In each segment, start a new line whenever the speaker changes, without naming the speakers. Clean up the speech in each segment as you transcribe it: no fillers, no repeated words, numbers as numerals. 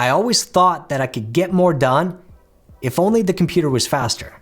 I always thought that I could get more done if only the computer was faster.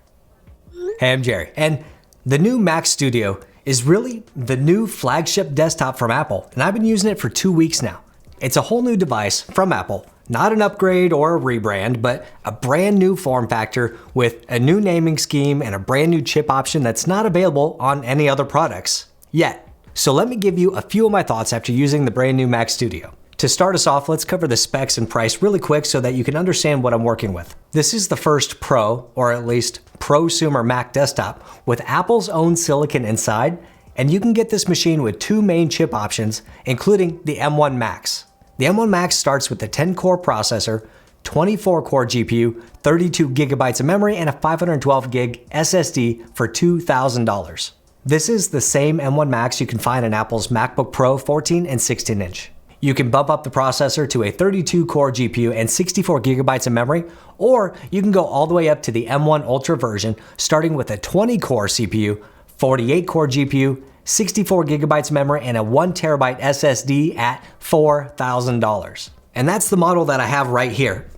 Hey, I'm Jerry, and the new Mac Studio is really the new flagship desktop from Apple, and I've been using it for 2 weeks now. It's a whole new device from Apple, not an upgrade or a rebrand, but a brand new form factor with a new naming scheme and a brand new chip option that's not available on any other products yet. So let me give you a few of my thoughts after using the brand new Mac Studio. To start us off, let's cover the specs and price really quick so that you can understand what I'm working with. This is the first Pro, or at least prosumer Mac desktop with Apple's own silicon inside, and you can get this machine with 2 main chip options, including the M1 Max. The M1 Max starts with a 10-core processor, 24-core GPU, 32 gigabytes of memory, and a 512 gig SSD for $2,000. This is the same M1 Max you can find in Apple's MacBook Pro 14 and 16 inch. You can bump up the processor to a 32-core GPU and 64 gigabytes of memory, or you can go all the way up to the M1 Ultra version, starting with a 20-core CPU, 48-core GPU, 64 gigabytes of memory, and a 1 terabyte SSD at $4,000. And that's the model that I have right here,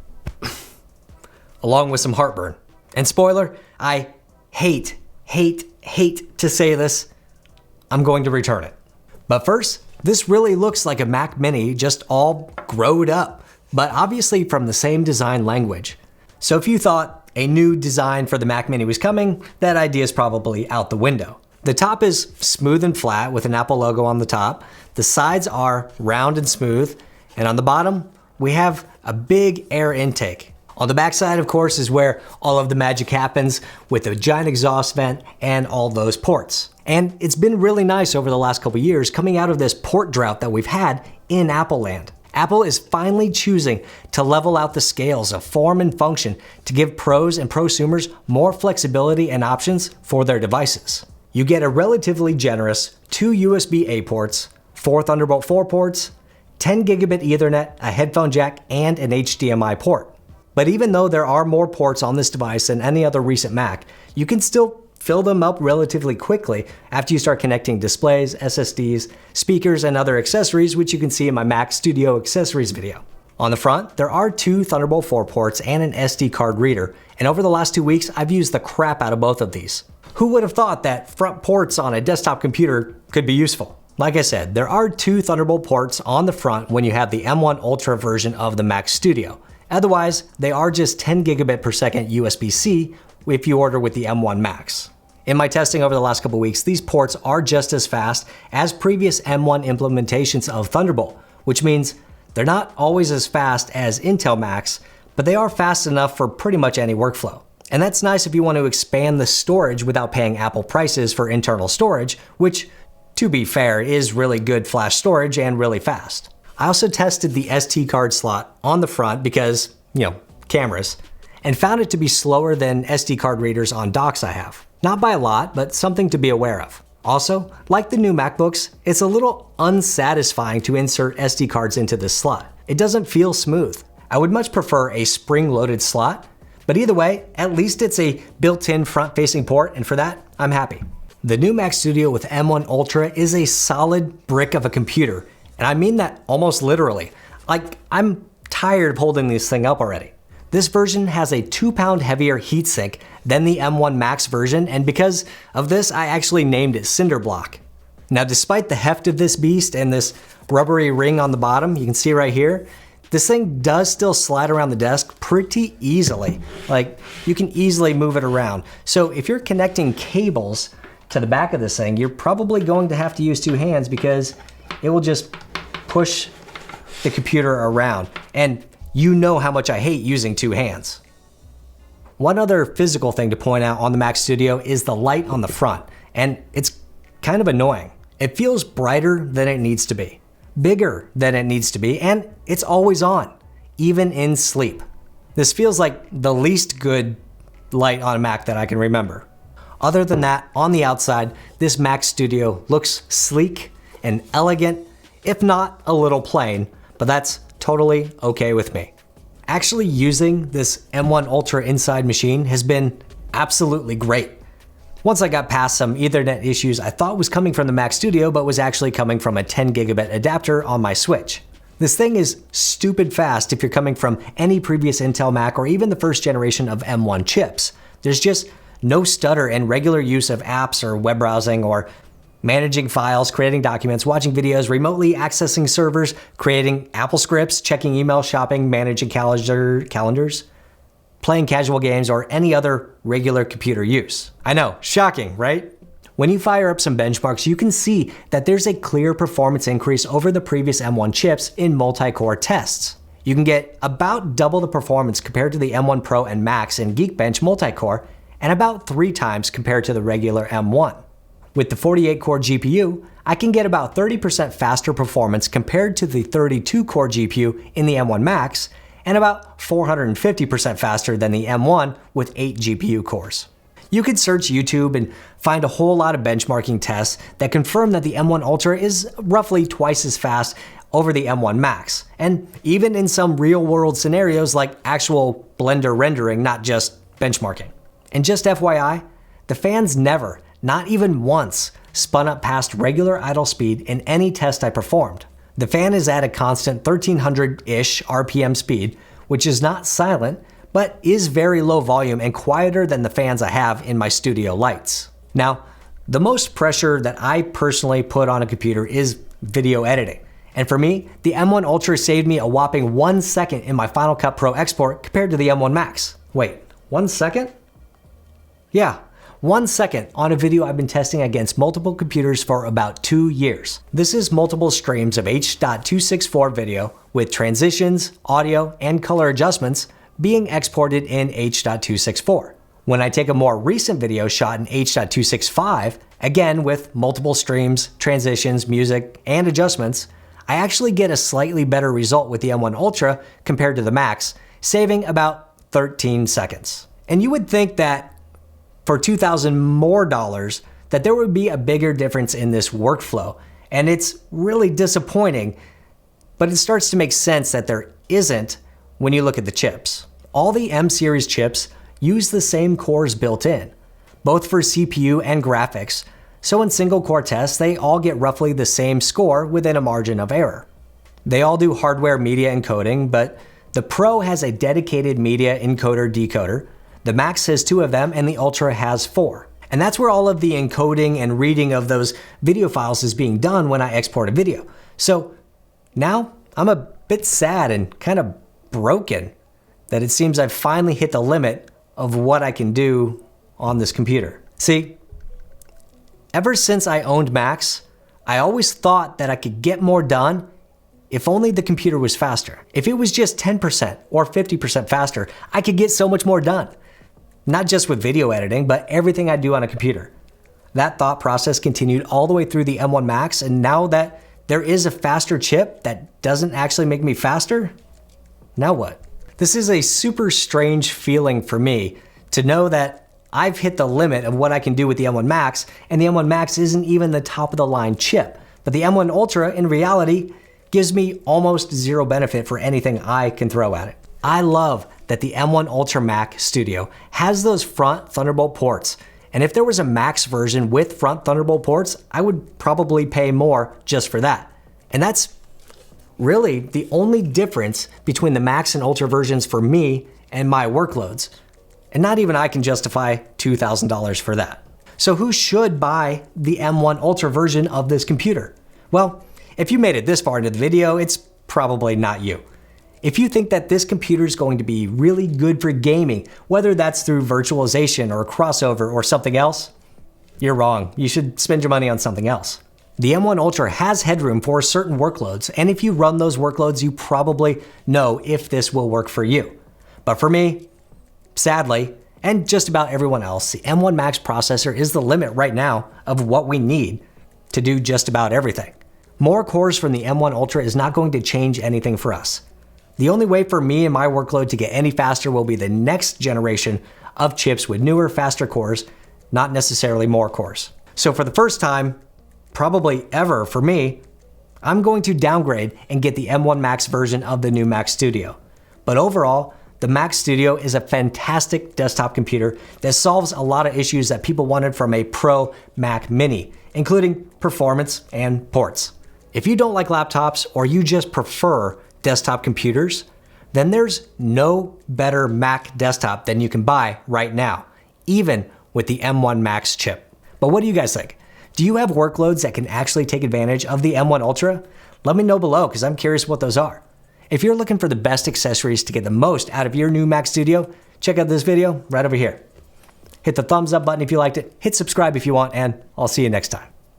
along with some heartburn. And spoiler, I hate to say this, I'm going to return it. But first, this really looks like a Mac Mini, just all growed up, but obviously from the same design language. So if you thought a new design for the Mac Mini was coming, that idea is probably out the window. The top is smooth and flat with an Apple logo on the top. The sides are round and smooth, and on the bottom, we have a big air intake. On the backside, of course, is where all of the magic happens with a giant exhaust vent and all those ports. And it's been really nice over the last couple years coming out of this port drought that we've had in Apple land. Apple is finally choosing to level out the scales of form and function to give pros and prosumers more flexibility and options for their devices. You get a relatively generous 2 USB-A ports, 4 Thunderbolt 4 ports, 10 gigabit Ethernet, a headphone jack, and an HDMI port. But even though there are more ports on this device than any other recent Mac, you can still fill them up relatively quickly after you start connecting displays, SSDs, speakers, and other accessories, which you can see in my Mac Studio accessories video. On the front, there are 2 Thunderbolt 4 ports and an SD card reader, and over the last 2 weeks, I've used the crap out of both of these. Who would have thought that front ports on a desktop computer could be useful? Like I said, there are 2 Thunderbolt ports on the front when you have the M1 Ultra version of the Mac Studio. Otherwise, they are just 10 gigabit per second USB-C if you order with the M1 Max. In my testing over the last couple weeks, these ports are just as fast as previous M1 implementations of Thunderbolt, which means they're not always as fast as Intel Macs, but they are fast enough for pretty much any workflow. And that's nice if you want to expand the storage without paying Apple prices for internal storage, which, to be fair, is really good flash storage and really fast. I also tested the SD card slot on the front because, cameras, and found it to be slower than SD card readers on docks I have. Not by a lot, but something to be aware of. Also, like the new MacBooks, it's a little unsatisfying to insert SD cards into this slot. It doesn't feel smooth. I would much prefer a spring-loaded slot, but either way, at least it's a built-in front-facing port, and for that, I'm happy. The new Mac Studio with M1 Ultra is a solid brick of a computer, and I mean that almost literally. Like, I'm tired of holding this thing up already. This version has a 2-pound heavier heatsink than the M1 Max version, and because of this, I actually named it Cinderblock. Now, despite the heft of this beast and this rubbery ring on the bottom, you can see right here, this thing does still slide around the desk pretty easily. Like, you can easily move it around. So if you're connecting cables to the back of this thing, you're probably going to have to use 2 hands because it will just push the computer around. And you know how much I hate using 2 hands. One other physical thing to point out on the Mac Studio is the light on the front, and it's kind of annoying. It feels brighter than it needs to be, bigger than it needs to be, and it's always on, even in sleep. This feels like the least good light on a Mac that I can remember. Other than that, on the outside, this Mac Studio looks sleek and elegant, if not a little plain, but that's totally okay with me. Actually using this M1 Ultra inside machine has been absolutely great. Once I got past some Ethernet issues I thought was coming from the Mac Studio, but was actually coming from a 10 gigabit adapter on my Switch. This thing is stupid fast if you're coming from any previous Intel Mac or even the first generation of M1 chips. There's just no stutter and regular use of apps or web browsing or managing files, creating documents, watching videos, remotely accessing servers, creating Apple scripts, checking email, shopping, managing calendars, playing casual games, or any other regular computer use. I know, shocking, right? When you fire up some benchmarks, you can see that there's a clear performance increase over the previous M1 chips in multi-core tests. You can get about double the performance compared to the M1 Pro and Max in Geekbench multi-core, and about 3 times compared to the regular M1. With the 48-core GPU, I can get about 30% faster performance compared to the 32-core GPU in the M1 Max, and about 450% faster than the M1 with 8 GPU cores. You could search YouTube and find a whole lot of benchmarking tests that confirm that the M1 Ultra is roughly twice as fast over the M1 Max, and even in some real-world scenarios like actual Blender rendering, not just benchmarking. And just FYI, the fans never, not even once, spun up past regular idle speed in any test I performed. The fan is at a constant 1300-ish RPM speed, which is not silent, but is very low volume and quieter than the fans I have in my studio lights. Now, the most pressure that I personally put on a computer is video editing. And for me, the M1 Ultra saved me a whopping 1 second in my Final Cut Pro export compared to the M1 Max. Wait, 1 second? Yeah, 1 second on a video I've been testing against multiple computers for about 2 years. This is multiple streams of H.264 video with transitions, audio, and color adjustments being exported in H.264. When I take a more recent video shot in H.265, again with multiple streams, transitions, music, and adjustments, I actually get a slightly better result with the M1 Ultra compared to the Max, saving about 13 seconds. And you would think that for $2,000 more that there would be a bigger difference in this workflow. And it's really disappointing, but it starts to make sense that there isn't when you look at the chips. All the M series chips use the same cores built in, both for CPU and graphics, so in single core tests, they all get roughly the same score within a margin of error. They all do hardware media encoding, but the Pro has a dedicated media encoder-decoder, the Max has 2 of them, and the Ultra has 4. And that's where all of the encoding and reading of those video files is being done when I export a video. So now I'm a bit sad and kind of broken that it seems I've finally hit the limit of what I can do on this computer. See, ever since I owned Macs, I always thought that I could get more done if only the computer was faster. If it was just 10% or 50% faster, I could get so much more done. Not just with video editing, but everything I do on a computer. That thought process continued all the way through the M1 Max, and now that there is a faster chip that doesn't actually make me faster, now what? This is a super strange feeling for me to know that I've hit the limit of what I can do with the M1 Max, and the M1 Max isn't even the top of the line chip. But the M1 Ultra, in reality, gives me almost zero benefit for anything I can throw at it. I love that the M1 Ultra Mac Studio has those front Thunderbolt ports, and if there was a Max version with front Thunderbolt ports, I would probably pay more just for that. And that's really the only difference between the Max and Ultra versions for me and my workloads. And not even I can justify $2,000 for that. So who should buy the M1 Ultra version of this computer? Well, if you made it this far into the video, it's probably not you. If you think that this computer is going to be really good for gaming, whether that's through virtualization or crossover or something else, you're wrong. You should spend your money on something else. The M1 Ultra has headroom for certain workloads, and if you run those workloads, you probably know if this will work for you. But for me, sadly, and just about everyone else, the M1 Max processor is the limit right now of what we need to do just about everything. More cores from the M1 Ultra is not going to change anything for us. The only way for me and my workload to get any faster will be the next generation of chips with newer, faster cores, not necessarily more cores. So for the first time, probably ever for me, I'm going to downgrade and get the M1 Max version of the new Mac Studio. But overall, the Mac Studio is a fantastic desktop computer that solves a lot of issues that people wanted from a Pro Mac Mini, including performance and ports. If you don't like laptops or you just prefer desktop computers, then there's no better Mac desktop than you can buy right now, even with the M1 Max chip. But what do you guys think? Do you have workloads that can actually take advantage of the M1 Ultra? Let me know below because I'm curious what those are. If you're looking for the best accessories to get the most out of your new Mac Studio, check out this video right over here. Hit the thumbs up button if you liked it, hit subscribe if you want, and I'll see you next time.